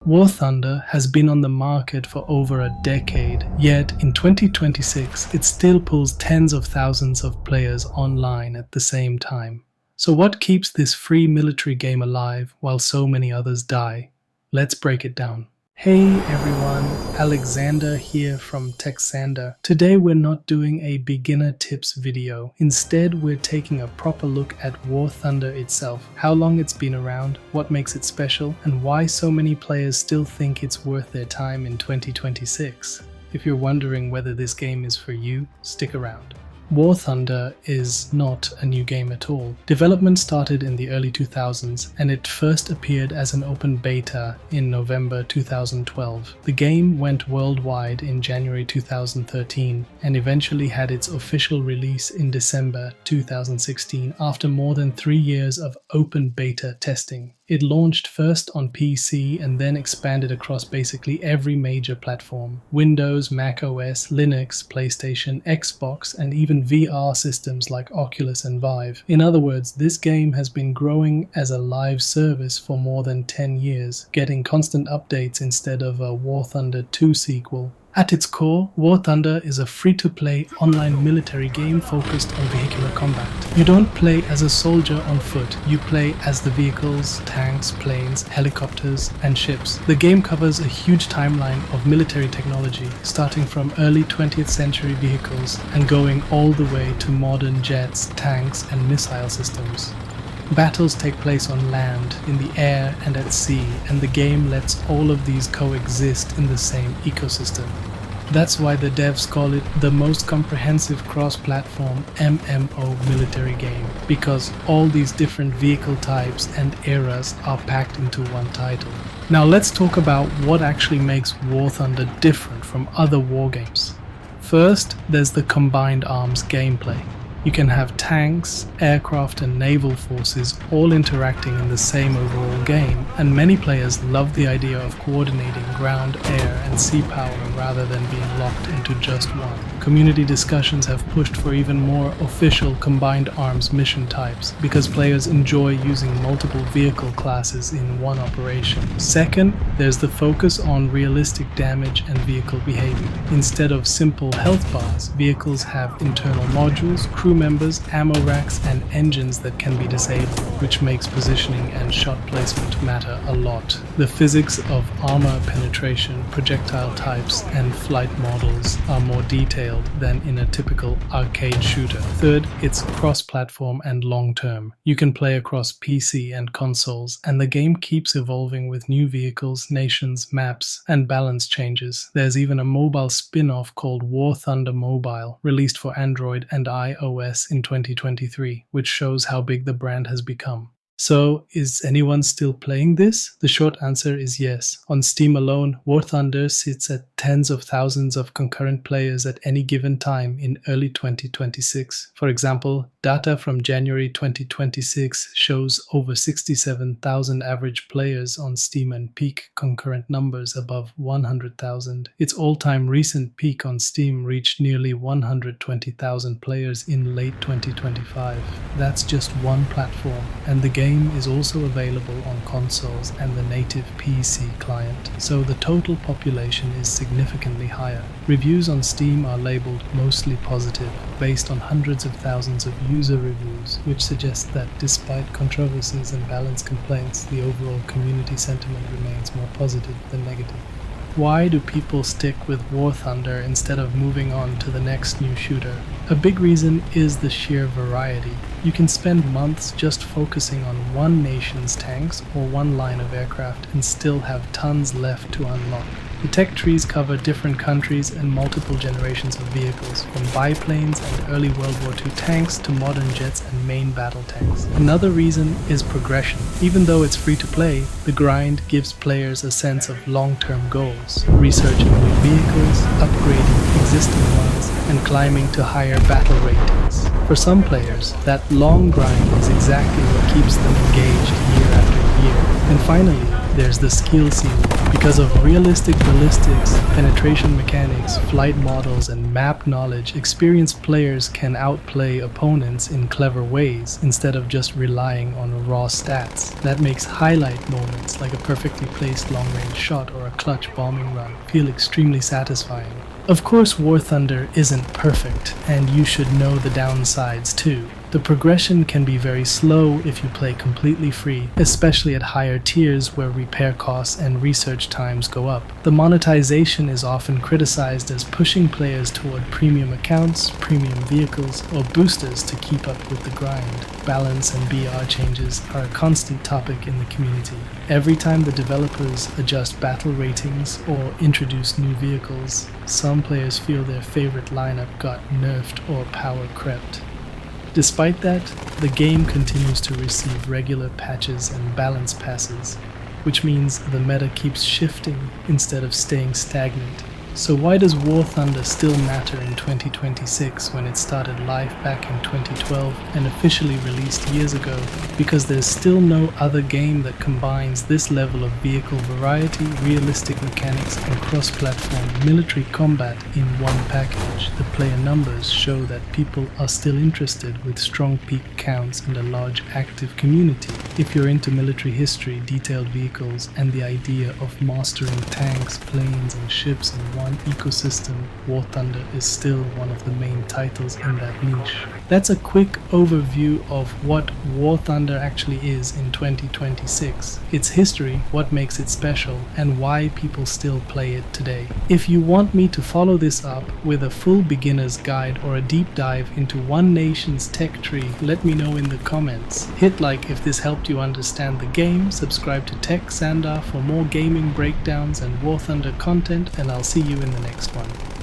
War Thunder has been on the market for over a decade, yet in 2026 it still pulls tens of thousands of players online at the same time. So what keeps this free military game alive while so many others die? Let's break it down. Hey everyone, Alexandar here from Techxandar. Today we're not doing a beginner tips video. Instead, we're taking a proper look at War Thunder itself, how long it's been around, what makes it special, and why so many players still think it's worth their time in 2026. If you're wondering whether this game is for you, stick around. War Thunder is not a new game at all. Development started in the early 2000s and it first appeared as an open beta in November 2012. The game went worldwide in January 2013 and eventually had its official release in December 2016 after more than 3 years of open beta testing. It launched first on PC and then expanded across basically every major platform: Windows, Mac OS, Linux, PlayStation, Xbox, and even VR systems like Oculus and Vive. In other words, this game has been growing as a live service for more than 10 years, getting constant updates instead of a War Thunder 2 sequel. At its core, War Thunder is a free-to-play online military game focused on vehicular combat. You don't play as a soldier on foot, you play as the vehicles, tanks, planes, helicopters, and ships. The game covers a huge timeline of military technology, starting from early 20th century vehicles and going all the way to modern jets, tanks, and missile systems. Battles take place on land, in the air, and at sea, and the game lets all of these coexist in the same ecosystem. That's why the devs call it the most comprehensive cross-platform MMO military game, because all these different vehicle types and eras are packed into one title. Now let's talk about what actually makes War Thunder different from other war games. First, there's the combined arms gameplay. You can have tanks, aircraft, and naval forces all interacting in the same overall game, and many players love the idea of coordinating ground, air, and sea power rather than being locked into just one. Community discussions have pushed for even more official combined arms mission types because players enjoy using multiple vehicle classes in one operation. Second, there's the focus on realistic damage and vehicle behavior. Instead of simple health bars, vehicles have internal modules, crew members, ammo racks, and engines that can be disabled, which makes positioning and shot placement matter a lot. The physics of armor penetration, projectile types, and flight models are more detailed than in a typical arcade shooter. Third, it's cross-platform and long-term. You can play across PC and consoles, and the game keeps evolving with new vehicles, nations, maps, and balance changes. There's even a mobile spin-off called War Thunder Mobile, released for Android and iOS in 2023, which shows how big the brand has become. So, is anyone still playing this? The short answer is yes. On Steam alone, War Thunder sits at tens of thousands of concurrent players at any given time in early 2026. For example, data from January 2026 shows over 67,000 average players on Steam and peak concurrent numbers above 100,000. Its all-time recent peak on Steam reached nearly 120,000 players in late 2025. That's just one platform, and the game is also available on consoles and the native PC client, so the total population is significantly higher. Reviews on Steam are labeled mostly positive, based on hundreds of thousands of user reviews, which suggests that despite controversies and balance complaints, the overall community sentiment remains more positive than negative. Why do people stick with War Thunder instead of moving on to the next new shooter? A big reason is the sheer variety. You can spend months just focusing on one nation's tanks or one line of aircraft and still have tons left to unlock. The tech trees cover different countries and multiple generations of vehicles, from biplanes and early World War II tanks to modern jets and main battle tanks. Another reason is progression. Even though it's free to play, the grind gives players a sense of long-term goals, researching new vehicles, upgrading existing ones, and climbing to higher battle ratings. For some players, that long grind is exactly what keeps them engaged year after year. And finally, there's the skill ceiling. Because of realistic ballistics, penetration mechanics, flight models, and map knowledge, experienced players can outplay opponents in clever ways instead of just relying on raw stats. That makes highlight moments like a perfectly placed long-range shot or a clutch bombing run feel extremely satisfying. Of course, War Thunder isn't perfect, and you should know the downsides too. The progression can be very slow if you play completely free, especially at higher tiers where repair costs and research times go up. The monetization is often criticized as pushing players toward premium accounts, premium vehicles, or boosters to keep up with the grind. Balance and BR changes are a constant topic in the community. Every time the developers adjust battle ratings or introduce new vehicles, some players feel their favorite lineup got nerfed or power crept. Despite that, the game continues to receive regular patches and balance passes, which means the meta keeps shifting instead of staying stagnant. So why does War Thunder still matter in 2026 when it started live back in 2012 and officially released years ago? Because there's still no other game that combines this level of vehicle variety, realistic mechanics, and cross-platform military combat in one package. The player numbers show that people are still interested with strong peak counts and a large active community. If you're into military history, detailed vehicles, and the idea of mastering tanks, planes, and ships in one ecosystem, War Thunder is still one of the main titles in that niche. That's a quick overview of what War Thunder actually is in 2026, its history, what makes it special, and why people still play it today. If you want me to follow this up with a full beginner's guide or a deep dive into one nation's tech tree, let me know in the comments. Hit like if this helped you understand the game, subscribe to Techxandar for more gaming breakdowns and War Thunder content, and I'll see you in the next one.